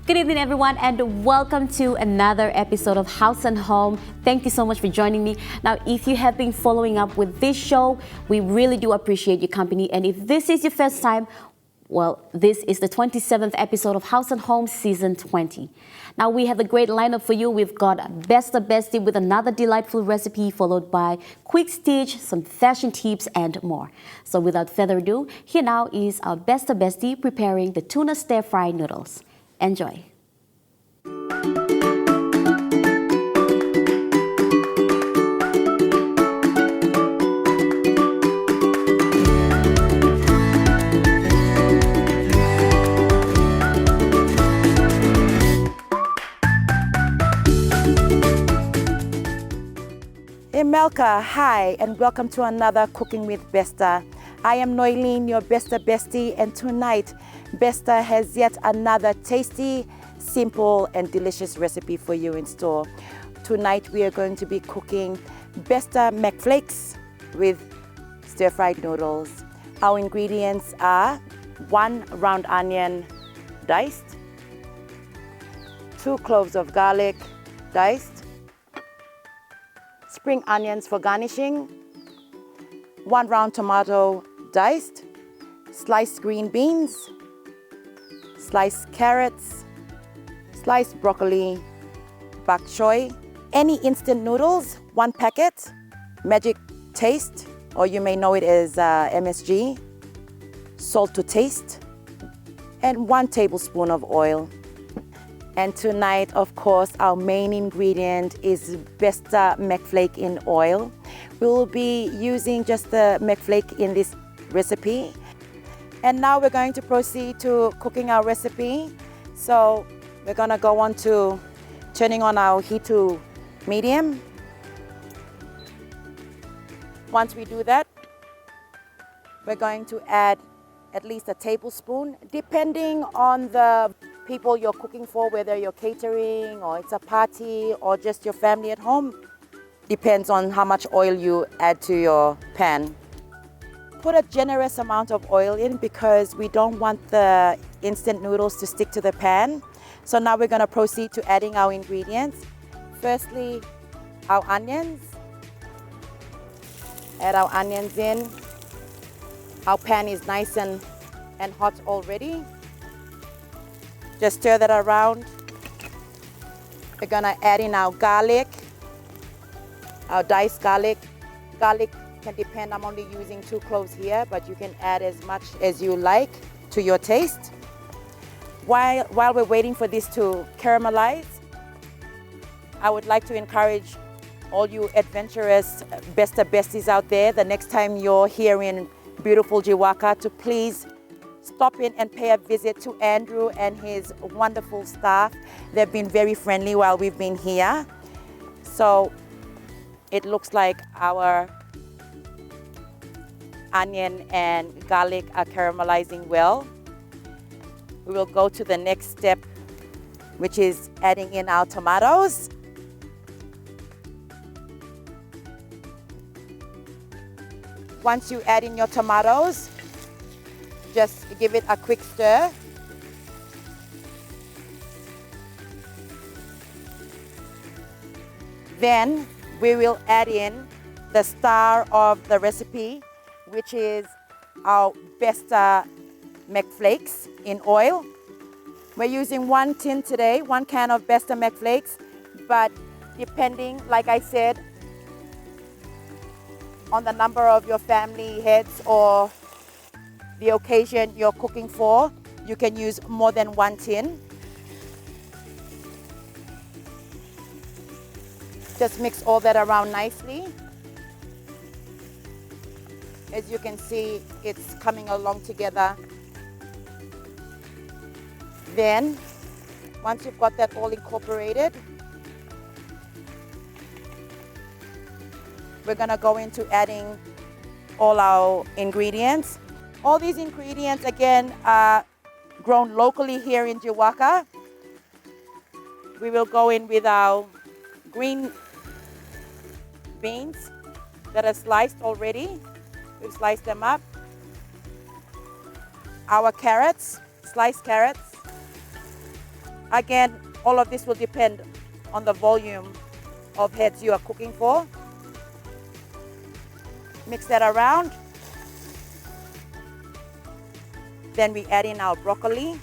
Good evening, everyone, and welcome to another episode of House and Home. Thank you so much for joining me. Now, if you have been following up with this show, we really do appreciate your company. And if this is your first time, well, this is the 27th episode of House and Home Season 20. Now, we have a great lineup for you. We've got Besta Besty with another delightful recipe, followed by quick stitch, some fashion tips, and more. So without further ado, here now is our Besta Besty preparing the tuna stir-fry noodles. Enjoy. Melka, hi, and welcome to another Cooking with Besta. I am Noelyn, your Besta Bestie, and tonight Besta has yet another tasty, simple, and delicious recipe for you in store. Tonight we are going to be cooking BESTA McFlakes with stir-fried noodles. Our ingredients are 1 round onion diced, 2 cloves of garlic diced, spring onions for garnishing, 1 round tomato diced, sliced green beans, sliced carrots, sliced broccoli, bok choy, any instant noodles, 1 packet, magic taste, or you may know it as MSG, salt to taste, and 1 tablespoon of oil. And tonight, of course, our main ingredient is BESTA McFlake in oil. We will be using just the McFlake in this recipe. And now we're going to proceed to cooking our recipe. So we're gonna go on to turning on our heat to medium. Once we do that, we're going to add at least a tablespoon, depending on the people you're cooking for, whether you're catering or it's a party or just your family at home. Depends on how much oil you add to your pan. Put a generous amount of oil in because we don't want the instant noodles to stick to the pan. So now we're gonna proceed to adding our ingredients. Firstly, our onions. Add our onions in. Our pan is nice and hot already. Just stir that around. We're gonna add in our garlic, our diced garlic. Garlic can depend, I'm only using 2 cloves here, but you can add as much as you like to your taste. While we're waiting for this to caramelize, I would like to encourage all you adventurous Besta Besties out there, the next time you're here in beautiful Jiwaka, to please stop in and pay a visit to Andrew and his wonderful staff. They've been very friendly while we've been here. So it looks like our onion and garlic are caramelizing well. We will go to the next step, which is adding in our tomatoes. Once you add in your tomatoes, just give it a quick stir. Then we will add in the star of the recipe, which is our BESTA McFlakes in oil. We're using 1 tin today, 1 can of BESTA McFlakes, but depending, like I said, on the number of your family heads or the occasion you're cooking for, you can use more than 1 tin. Just mix all that around nicely. As you can see, it's coming along together. Then, once you've got that all incorporated, we're gonna go into adding all our ingredients. All these ingredients, again, are grown locally here in Jiwaka. We will go in with our green beans that are sliced already. We've sliced them up. Our carrots, sliced carrots. Again, all of this will depend on the volume of heads you are cooking for. Mix that around. Then we add in our broccoli.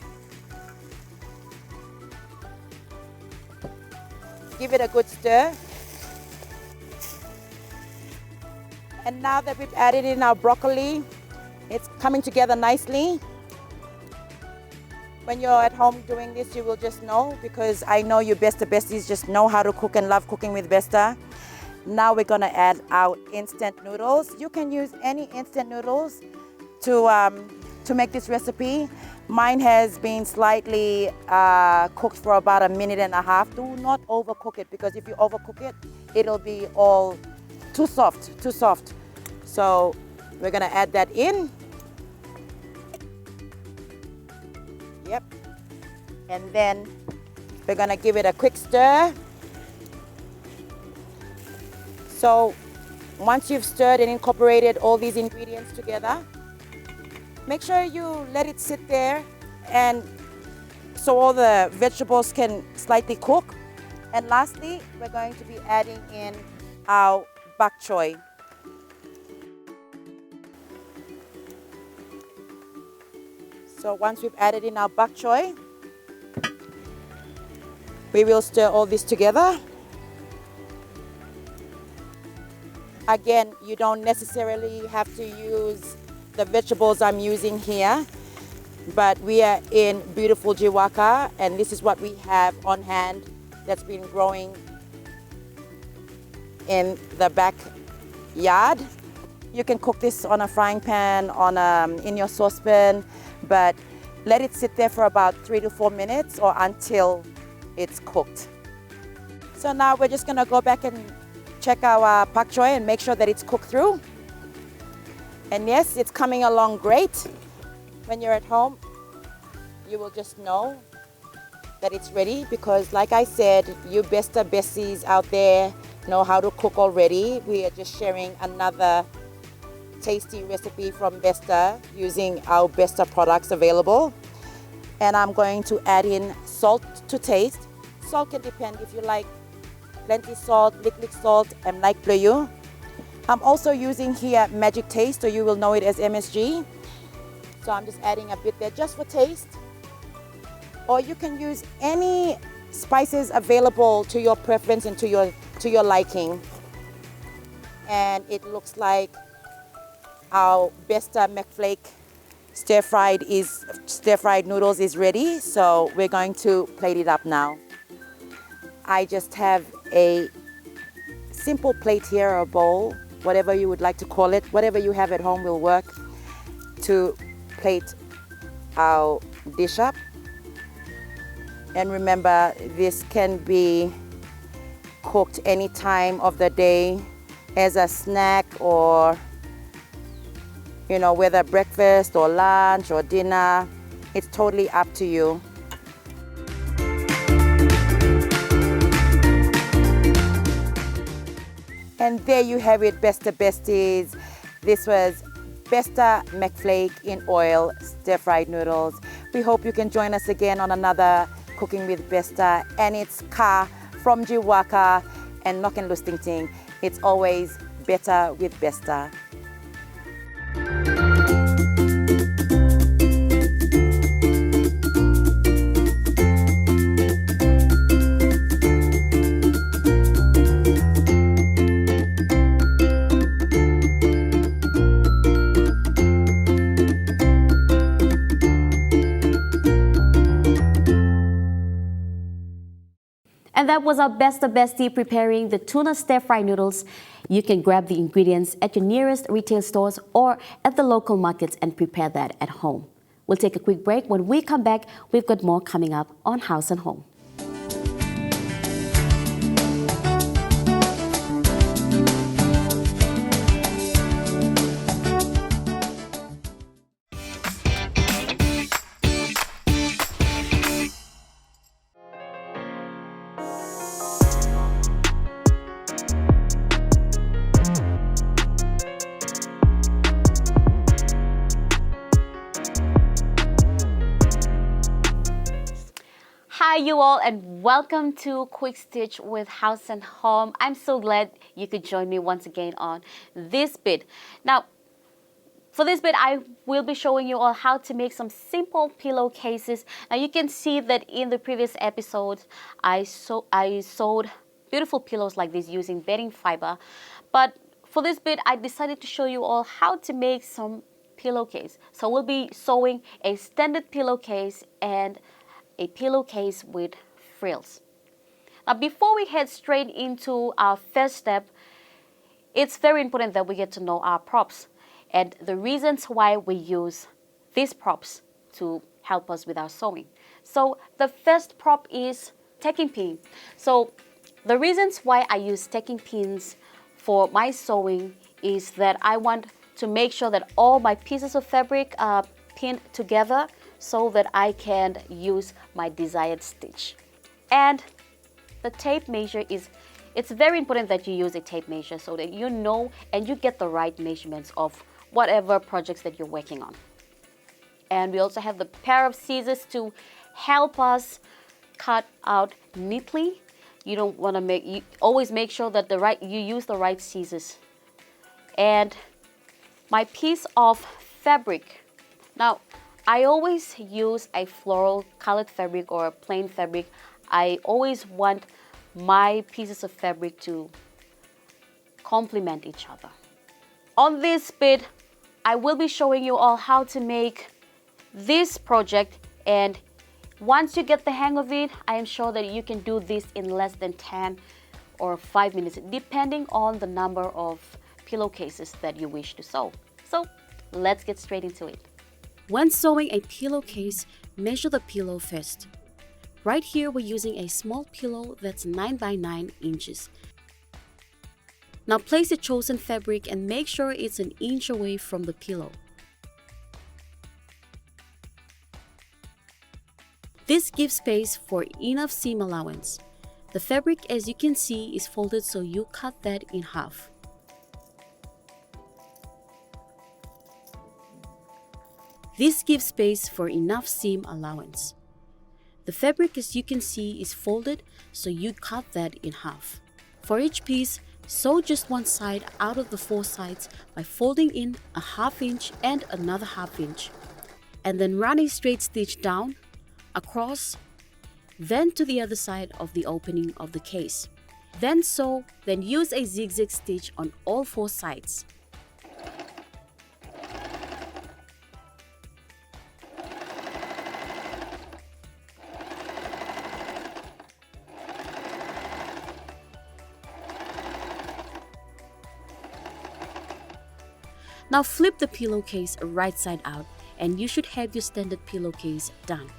Give it a good stir. And now that we've added in our broccoli, it's coming together nicely. When you're at home doing this, you will just know, because I know you Besta Besties just know how to cook and love cooking with Besta. Now we're gonna add our instant noodles. You can use any instant noodles to make this recipe. Mine has been slightly cooked for about 1.5 minutes. Do not overcook it, because if you overcook it, it'll be all too soft. So we're gonna add that in. Yep. And then we're gonna give it a quick stir. So once you've stirred and incorporated all these ingredients together, make sure you let it sit there, and so all the vegetables can slightly cook. And lastly, we're going to be adding in our bok choy. So once we've added in our bok choy, we will stir all this together. Again, you don't necessarily have to use the vegetables I'm using here, but we are in beautiful Jiwaka, and this is what we have on hand that's been growing in the backyard. You can cook this on a frying pan, in your saucepan, but let it sit there for about 3 to 4 minutes or until it's cooked. So now we're just gonna go back and check our pak choy and make sure that it's cooked through. And yes, it's coming along great. When you're at home, you will just know that it's ready, because like I said, you Besta Besties out there know how to cook already. We are just sharing another tasty recipe from Besta using our Besta products available. And I'm going to add in salt to taste. Salt can depend if you like plenty salt, liquid salt, and like bleu. I'm also using here Magic Taste, or you will know it as MSG. So I'm just adding a bit there just for taste. Or you can use any spices available to your preference and to your liking. And it looks like our BESTA McFlakes stir-fried noodles is ready. So we're going to plate it up now. I just have a simple plate here, or a bowl, whatever you would like to call it. Whatever you have at home will work to plate our dish up. And remember, this can be cooked any time of the day as a snack, or whether breakfast or lunch or dinner. It's totally up to you. And there you have it, Besta Besties. This was Besta McFlakes in oil stir-fried noodles. We hope you can join us again on another Cooking with Besta. And it's Ka from Jiwaka and Noken Lustingting. It's always better with Besta. And that was our Besta Bestie preparing the tuna stir-fry noodles. You can grab the ingredients at your nearest retail stores or at the local markets and prepare that at home. We'll take a quick break. When we come back, we've got more coming up on House and Home. Hi you all, and welcome to Quick Stitch with House and Home. I'm so glad you could join me once again on this bit. Now, for this bit, I will be showing you all how to make some simple pillowcases. Now you can see that in the previous episodes, I sewed beautiful pillows like this using bedding fiber. But for this bit, I decided to show you all how to make some pillowcase. So we'll be sewing a standard pillowcase and a pillowcase with frills. Now before we head straight into our first step, it's very important that we get to know our props and the reasons why we use these props to help us with our sewing. So the first prop is tacking pin. So the reasons why I use tacking pins for my sewing is that I want to make sure that all my pieces of fabric are pinned together so that I can use my desired stitch. And the tape measure it's very important that you use a tape measure so that you know and you get the right measurements of whatever projects that you're working on. And we also have the pair of scissors to help us cut out neatly. You don't want to always make sure that you use the right scissors. And my piece of fabric. Now, I always use a floral colored fabric or a plain fabric. I always want my pieces of fabric to complement each other. On this bit, I will be showing you all how to make this project, and once you get the hang of it, I am sure that you can do this in less than 10 or 5 minutes, depending on the number of pillowcases that you wish to sew. So let's get straight into it. When sewing a pillowcase, measure the pillow first. Right here, we're using a small pillow that's 9 by 9 inches. Now place the chosen fabric and make sure it's an inch away from the pillow. This gives space for enough seam allowance. The fabric, as you can see, is folded, so you cut that in half. This gives space for enough seam allowance. The fabric, as you can see, is folded, so you cut that in half. For each piece, sew just one side out of the 4 sides by folding in a 1/2 inch and another 1/2 inch, and then run a straight stitch down, across, then to the other side of the opening of the case. Then sew, then use a zigzag stitch on all 4 sides. Now flip the pillowcase right side out and you should have your standard pillowcase done.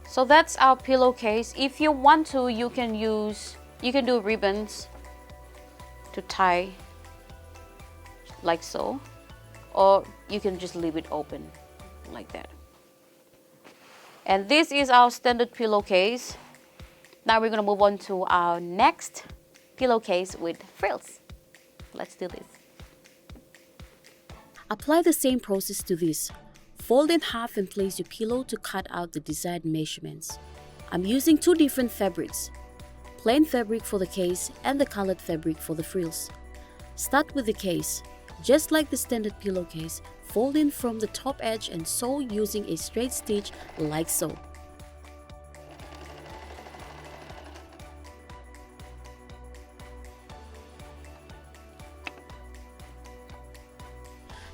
So that's our pillowcase. If you want to, you can do ribbons to tie like so, or you can just leave it open like that. And this is our standard pillowcase. Now we're going to move on to our next pillowcase with frills. Let's do this. Apply the same process to this. Fold in half and place your pillow to cut out the desired measurements. I'm using 2 different fabrics, plain fabric for the case and the colored fabric for the frills. Start with the case. Just like the standard pillowcase, fold in from the top edge and sew using a straight stitch like so.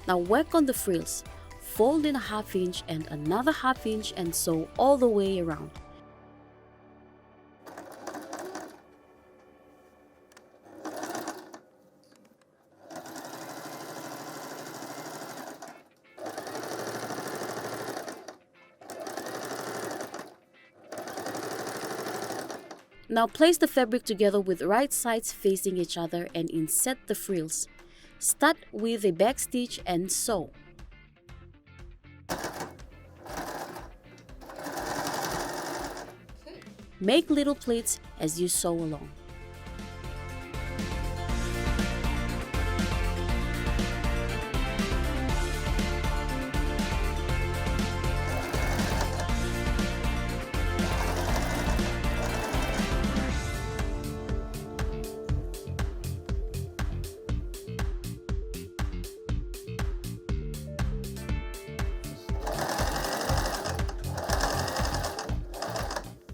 Now work on the frills. Fold in a 1/2 inch and another 1/2 inch and sew all the way around. Now place the fabric together with right sides facing each other and inset the frills. Start with a back stitch and sew. Make little pleats as you sew along.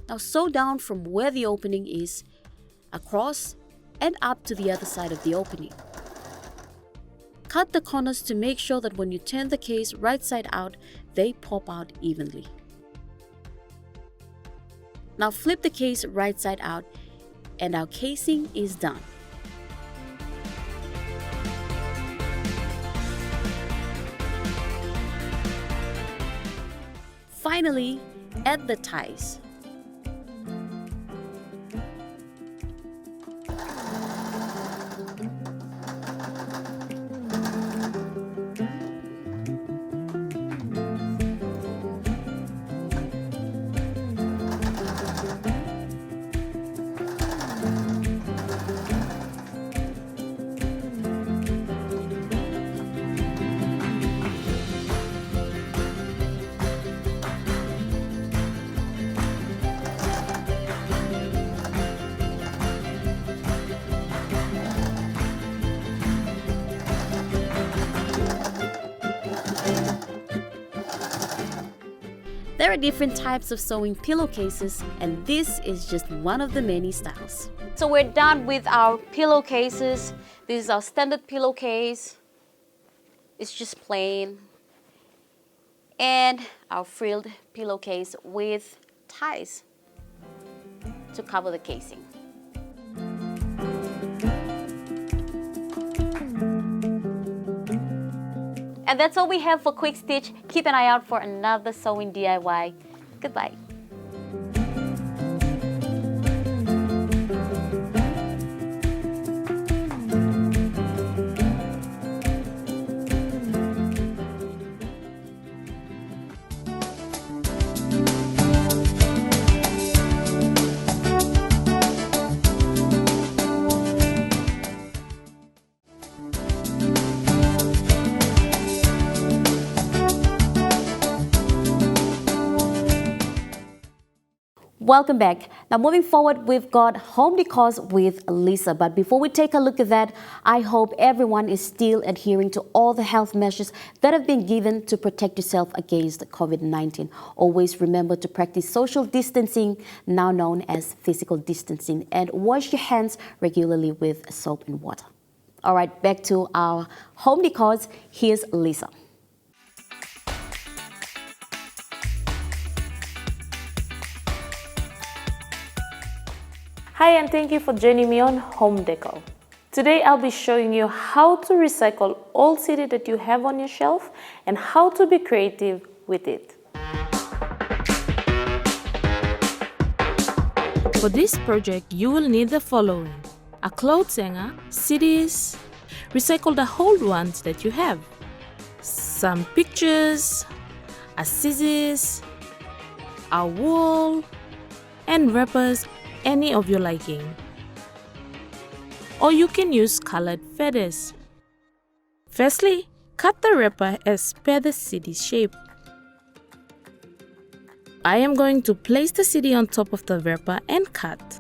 Now sew down from where the opening is, across and up to the other side of the opening. Cut the corners to make sure that when you turn the case right side out, they pop out evenly. Now flip the case right side out and our casing is done. Finally, add the ties. There are different types of sewing pillowcases, and this is just one of the many styles. So we're done with our pillowcases. This is our standard pillowcase. It's just plain. And our frilled pillowcase with ties to cover the casing. And that's all we have for Quick Stitch. Keep an eye out for another sewing DIY. Goodbye. Welcome back. Now moving forward, we've got home decors with Lisa. But before we take a look at that, I hope everyone is still adhering to all the health measures that have been given to protect yourself against COVID-19. Always remember to practice social distancing, now known as physical distancing, and wash your hands regularly with soap and water. All right, back to our home decors. Here's Lisa. Hi, and thank you for joining me on Home Décor. Today I'll be showing you how to recycle old CD that you have on your shelf and how to be creative with it. For this project, you will need the following: a clothes hanger, CDs, recycle the old ones that you have, some pictures, a scissors, a wool, and wrappers, any of your liking. Or you can use colored feathers. Firstly, cut the wrapper as per the CD shape. I am going to place the CD on top of the wrapper and cut.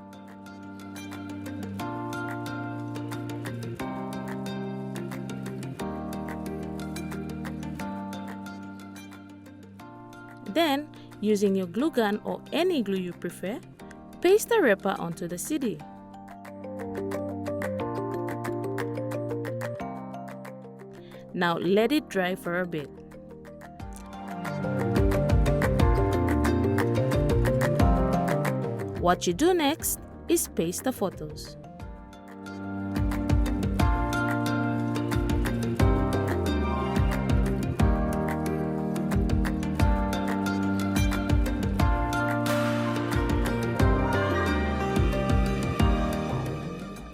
Then, using your glue gun or any glue you prefer, paste the wrapper onto the CD. Now let it dry for a bit. What you do next is paste the photos.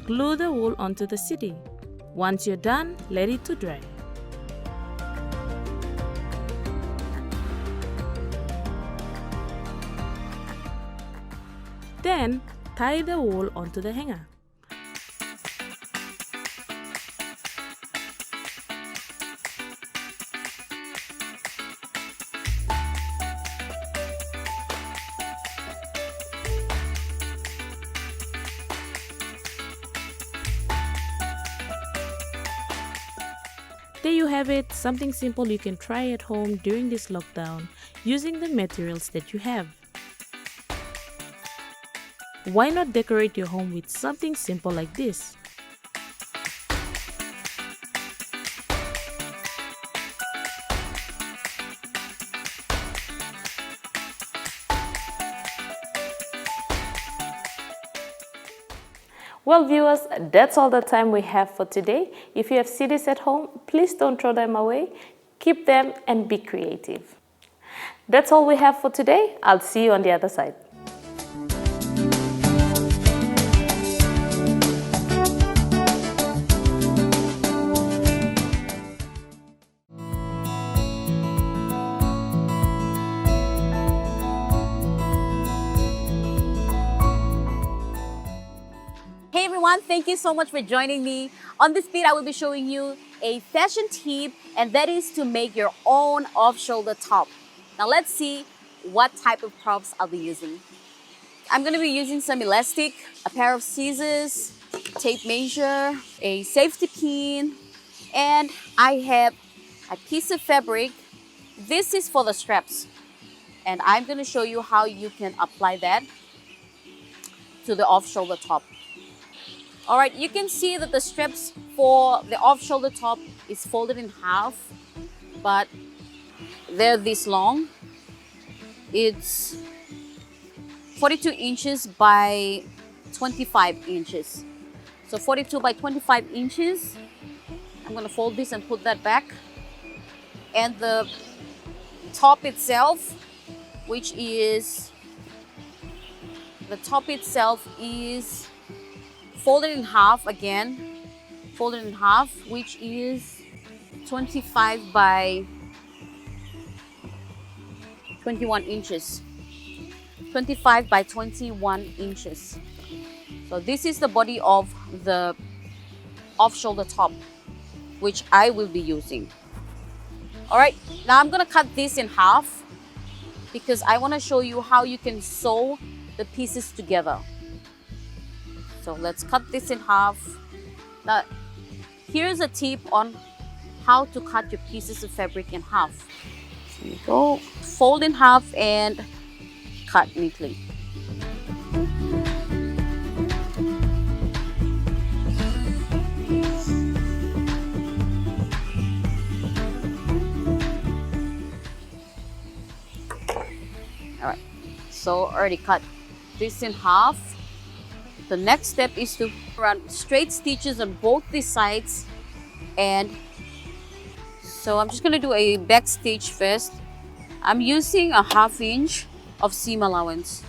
Glue the wool onto the CD. Once you're done, let it to dry. Then, tie the wool onto the hanger. There you have it, something simple you can try at home during this lockdown using the materials that you have. Why not decorate your home with something simple like this? Well, viewers, that's all the time we have for today. If you have CDs at home, please don't throw them away. Keep them and be creative. That's all we have for today. I'll see you on the other side. Hey everyone, thank you so much for joining me. On this beat, I will be showing you a fashion tip, and that is to make your own off-shoulder top. Now let's see what type of props I'll be using. I'm going to be using some elastic, a pair of scissors, tape measure, a safety pin, and I have a piece of fabric. This is for the straps, and I'm going to show you how you can apply that to the off-shoulder top. All right, you can see that the straps for the off-shoulder top is folded in half, but they're this long. It's 42 inches by 25 inches. So 42 by 25 inches. I'm gonna fold this and put that back. And the top itself, the top itself is folded in half again, folded in half, which is 25 by 21 inches. 25 by 21 inches. So this is the body of the off-shoulder top, which I will be using. All right, now I'm gonna cut this in half because I wanna show you how you can sew the pieces together. So let's cut this in half. Now, here's a tip on how to cut your pieces of fabric in half. Here you go. Fold in half and cut neatly. All right, so already cut this in half. The next step is to run straight stitches on both the sides, and so I'm just going to do a back stitch first. I'm using a 1/2 inch of seam allowance.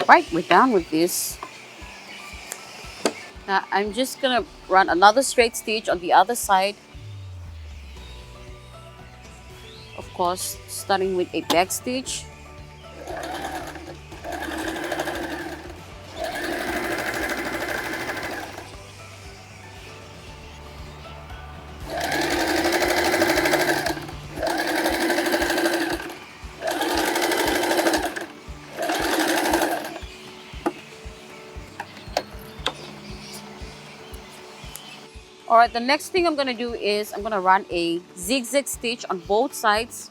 Right, we're done with this. Now I'm just gonna run another straight stitch on the other side. Of course, starting with a back stitch. All right, the next thing I'm gonna do is I'm gonna run a zigzag stitch on both sides.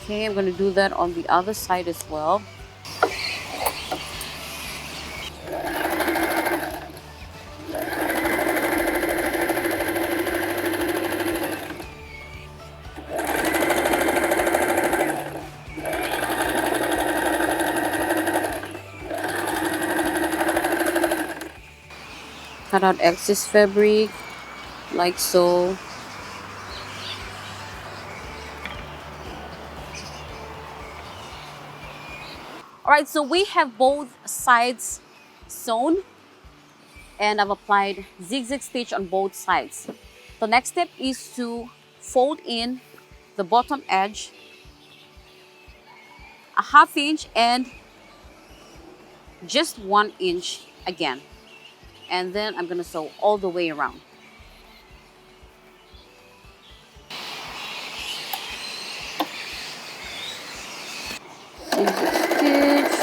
Okay, I'm going to do that on the other side as well. cut out excess fabric like so. Alright, so we have both sides sewn and I've applied zigzag stitch on both sides. The next step is to fold in the bottom edge a 1/2 inch and just 1 inch again. And then I'm gonna sew all the way around. Zigzag stitch.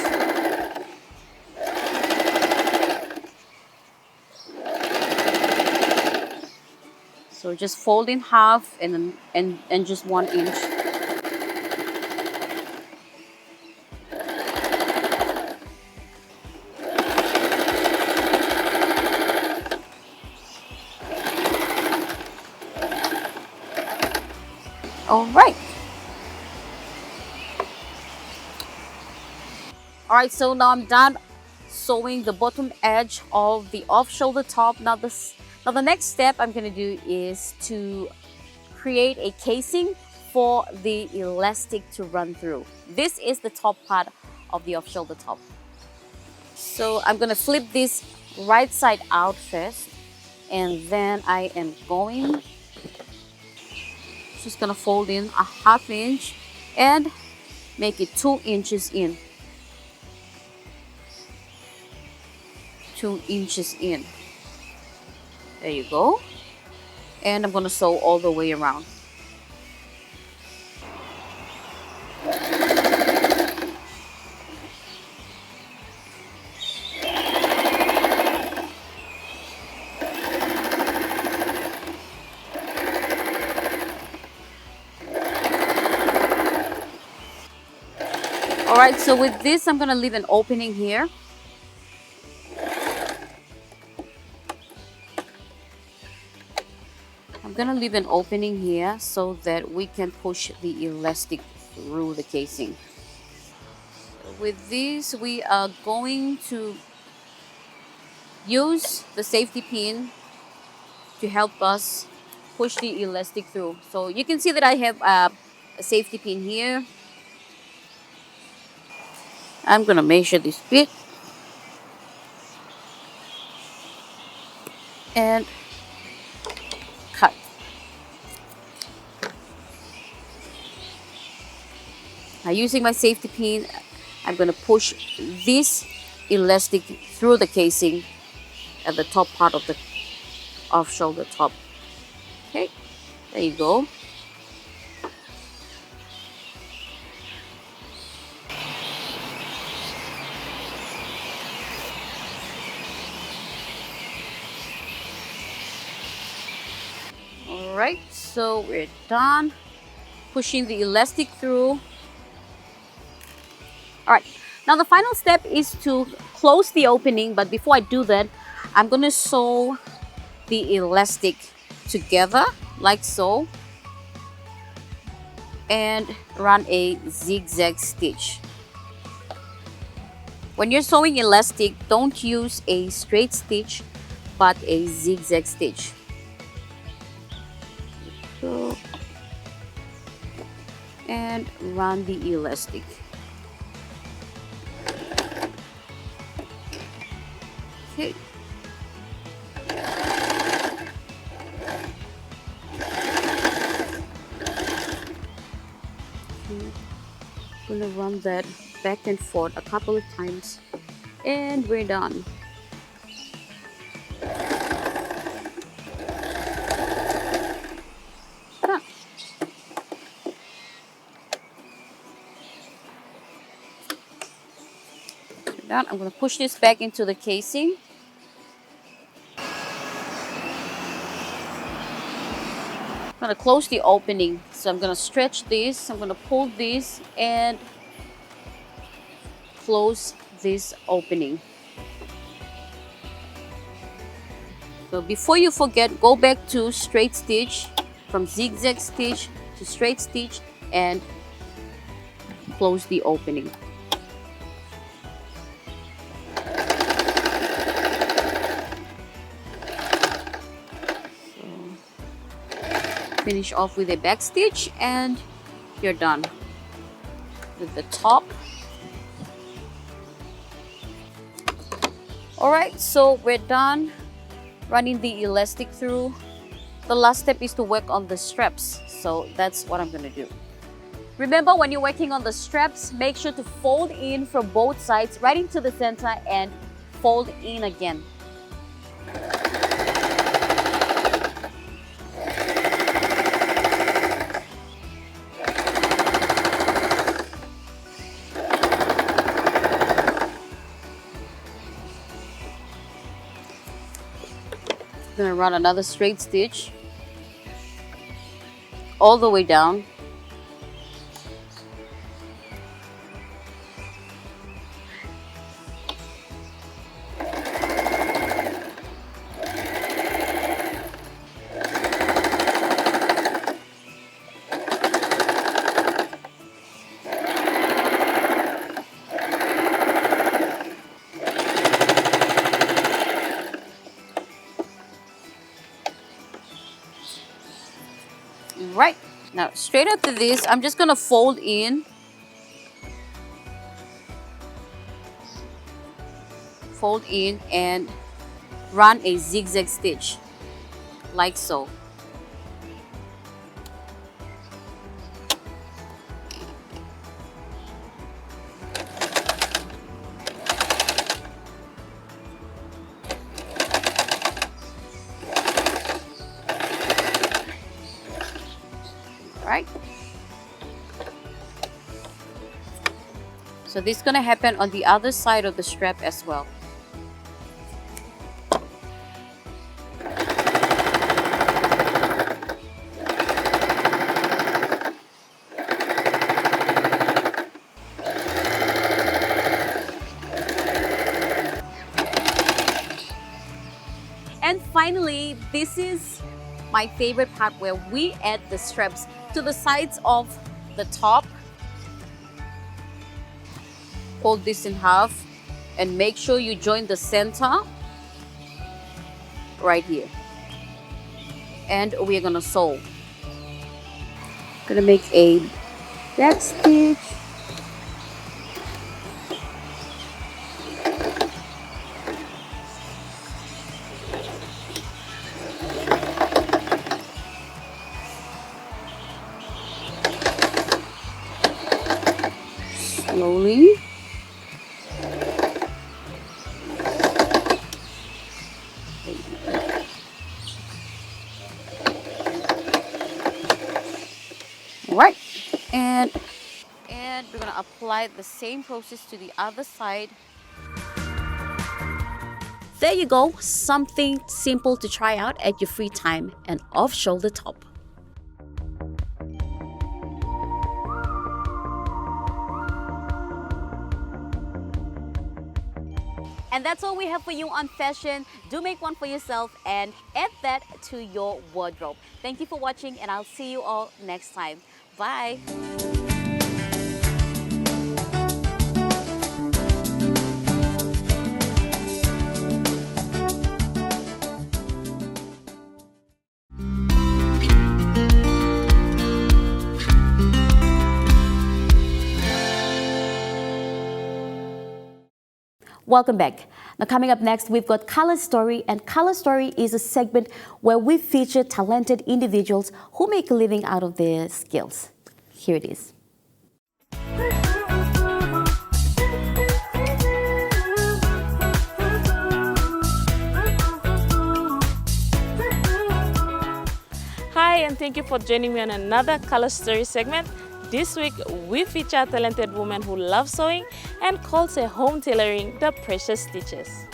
So just fold in half and just 1 inch. All right. All right, so now I'm done sewing the bottom edge of the off-shoulder top. Now the next step I'm gonna do is to create a casing for the elastic to run through. This is the top part of the off-shoulder top. So I'm gonna flip this right side out first, and then I am going just gonna fold in a 1/2 inch and make it 2 inches in. 2 inches in. There you go. And I'm gonna sew all the way around. Alright, so with this I'm gonna leave an opening here. I'm gonna leave an opening here so that we can push the elastic through the casing. With this, we are going to use the safety pin to help us push the elastic through. So you can see that I have a safety pin here. I'm gonna measure this bit and cut. Now using my safety pin, I'm going to push this elastic through the casing at the top part of the off-shoulder top. Okay, there you go. Alright, so we're done pushing the elastic through. Alright, now the final step is to close the opening, but before I do that, I'm going to sew the elastic together like so and run a zigzag stitch. When you're sewing elastic, don't use a straight stitch but a zigzag stitch. So, and run the elastic. Okay. I'm gonna run that back and forth a couple of times and we're done. Ta-da! So done. I'm gonna push this back into the casing. I'm going to close the opening, so I'm going to stretch this, I'm going to pull this and close this opening. So before you forget, go back to straight stitch, from zigzag stitch to straight stitch and close the opening. Finish off with a back stitch and you're done with the top. Alright, so we're done running the elastic through. The last step is to work on the straps, so that's what I'm gonna do. Remember, when you're working on the straps, make sure to fold in from both sides right into the center and fold in again. Gonna run another straight stitch all the way down. Right, now straight after this, I'm just gonna fold in, and run a zigzag stitch like so. Right. So this is going to happen on the other side of the strap as well. And finally, this is my favorite part where we add the straps to the sides of the top. Fold this in half and make sure you join the center right here. And we're gonna sew. Gonna make a back stitch. Slowly. Right, and we're gonna apply the same process to the other side. There you go, something simple to try out at your free time, an off-shoulder top. And that's all we have for you on fashion. Do make one for yourself and add that to your wardrobe. Thank you for watching, and I'll see you all next time. Bye. Welcome back. Now coming up next, we've got Color Story, and Color Story is a segment where we feature talented individuals who make a living out of their skills. Here it is. Hi, and thank you for joining me on another Color Story segment. This week, we feature a talented woman who loves sewing and calls her home tailoring the Precious Stitches.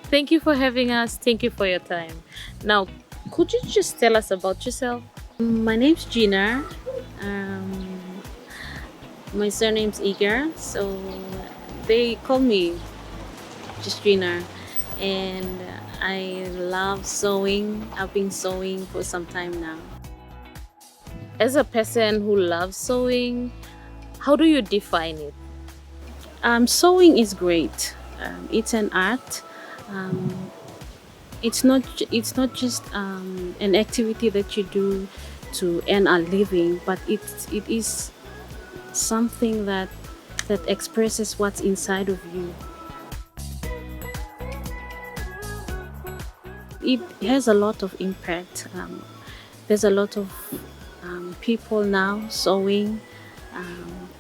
Thank you for having us. Thank you for your time. Now, could you just tell us about yourself? My name's Gina. My surname's Eager, so they call me just Gina. And I love sewing. I've been sewing for some time now. As a person who loves sewing, How do you define it? Sewing is great. It's an art. It's not just an activity that you do to earn a living, but it is something that expresses what's inside of you. It has a lot of impact. There's a lot of people now sewing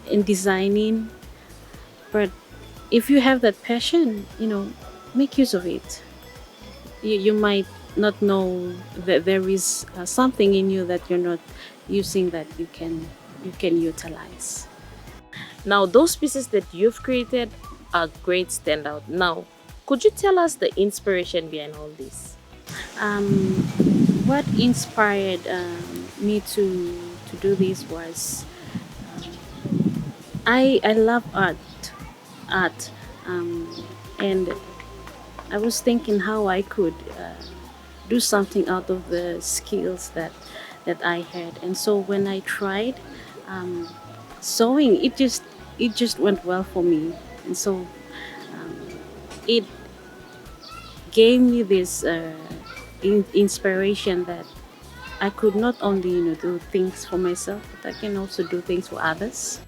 and designing, but if you have that passion, make use of it. You might not know that there is something in you that you're not using that you can utilize. Now, those pieces that you've created are great standout. Now, could you tell us the inspiration behind all this? What inspired me to do this was I love art, and I was thinking how I could do something out of the skills that I had, and so when I tried sewing, it just went well for me, and so it gave me this inspiration that I could not only do things for myself, but I can also do things for others.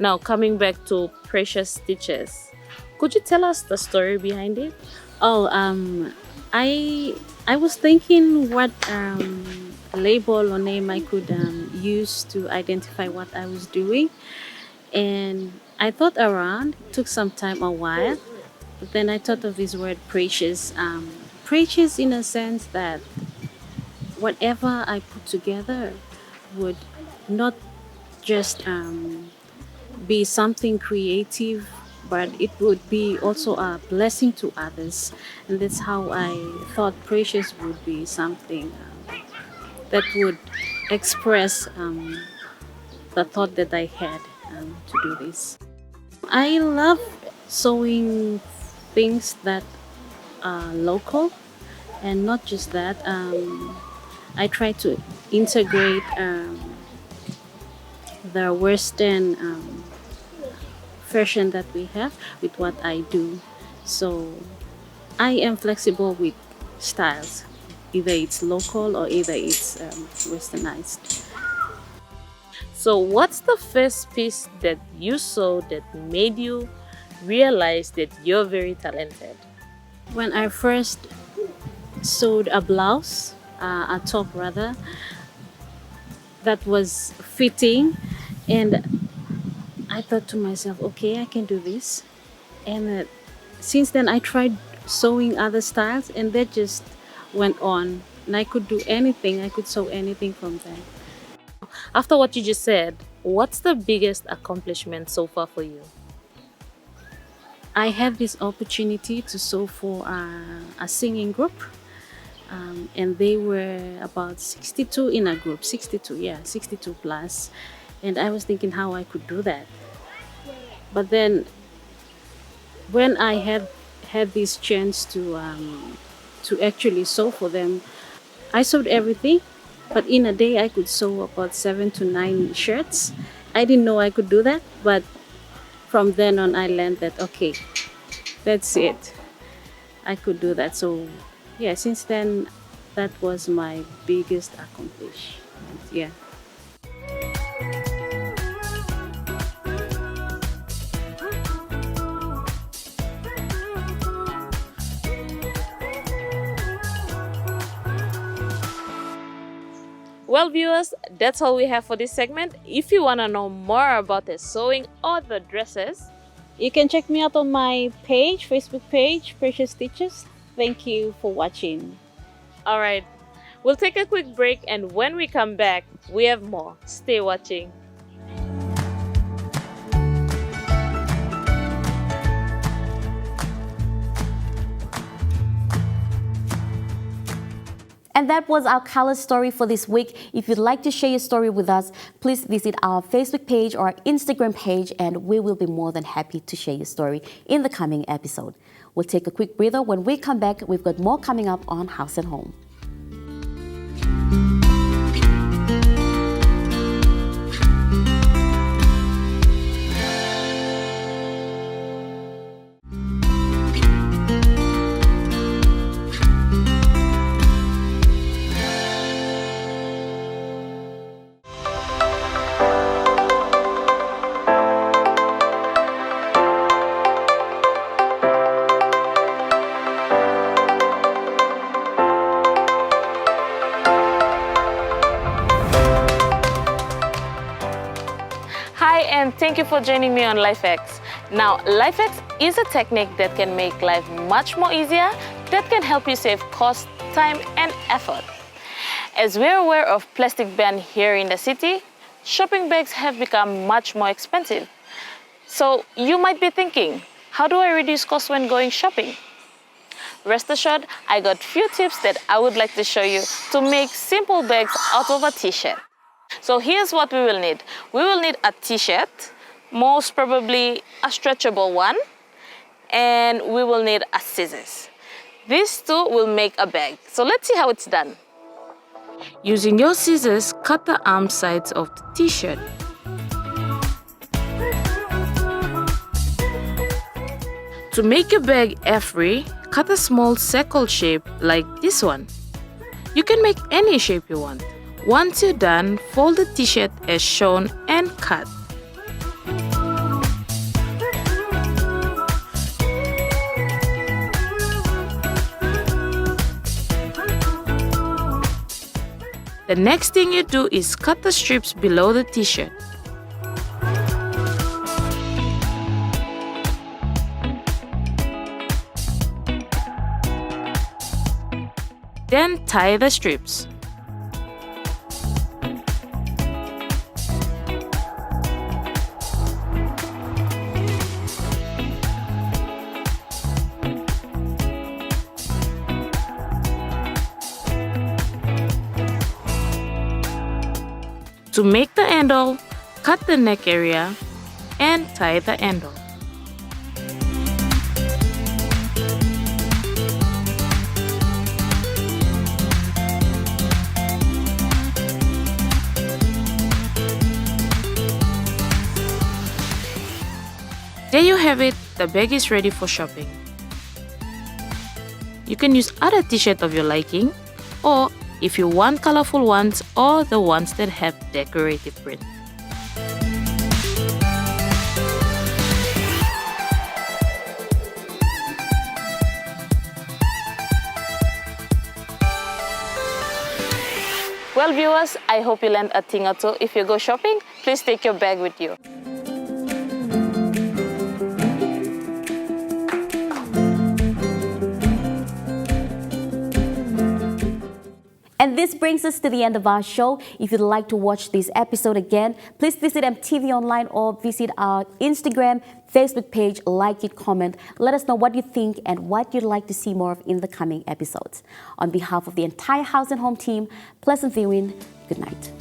Now, coming back to Precious Stitches, could you tell us the story behind it? I was thinking what label or name I could use to identify what I was doing, and I thought around. It took a while, but then I thought of this word precious. Precious in a sense that whatever I put together would not just be something creative, but it would be also a blessing to others. And that's how I thought precious would be something that would express the thought that I had to do this. I love sewing things that are local, and not just that. I try to integrate the Western fashion that we have with what I do. So I am flexible with styles, either it's local or either it's westernized. So, what's the first piece that you sewed that made you realize that you're very talented? When I first sewed a blouse, a top rather, that was fitting, and I thought to myself, okay, I can do this. And since then I tried sewing other styles, and that just went on, and I could do anything. I could sew anything from there. After what you just said, what's the biggest accomplishment so far for you? I had this opportunity to sew for a singing group, and they were about 62 in a group, 62 plus, and I was thinking how I could do that. But then when I had this chance to actually sew for them, I sewed everything, but in a day I could sew about 7 to 9 shirts. I didn't know I could do that, but from then on I learned that, okay, that's it, I could do that. So yeah, since then that was my biggest accomplishment. Yeah. Well, viewers, that's all we have for this segment. If you want to know more about the sewing or the dresses, You can check me out on my page, Facebook page, Precious Stitches. Thank you for watching. all right, we'll take a quick break, and when we come back, we have more. Stay watching. And that was our color story for this week. If you'd like to share your story with us, please visit our Facebook page or our Instagram page, and we will be more than happy to share your story in the coming episode. We'll take a quick breather. When we come back, we've got more coming up on House and Home. and thank you for joining me on LifeX. Now, LifeX is a technique that can make life much more easier, that can help you save cost, time, and effort. As we're aware of plastic ban here in the city, shopping bags have become much more expensive. So you might be thinking, how do I reduce cost when going shopping? Rest assured, I got few tips that I would like to show you to make simple bags out of a t-shirt. So here's what we will need. We will need a t-shirt, most probably a stretchable one, and we will need a scissors. These two will make a bag. So let's see how it's done. Using your scissors, cut the arm sides of the t-shirt. To make your bag air-free, cut a small circle shape like this one. You can make any shape you want. Once you're done, fold the t-shirt as shown and cut. The next thing you do is cut the strips below the t-shirt. Then tie the strips. To make the handle, cut the neck area and tie the handle. There you have it, the bag is ready for shopping. You can use other t-shirts of your liking, or if you want colorful ones or the ones that have decorative print. Well, viewers, I hope you learned a thing or two. If you go shopping, please take your bag with you. And this brings us to the end of our show. If you'd like to watch this episode again, please visit EMTV Online or visit our Instagram, Facebook page, like it, comment. Let us know what you think and what you'd like to see more of in the coming episodes. On behalf of the entire House and Home team, pleasant viewing. Good night.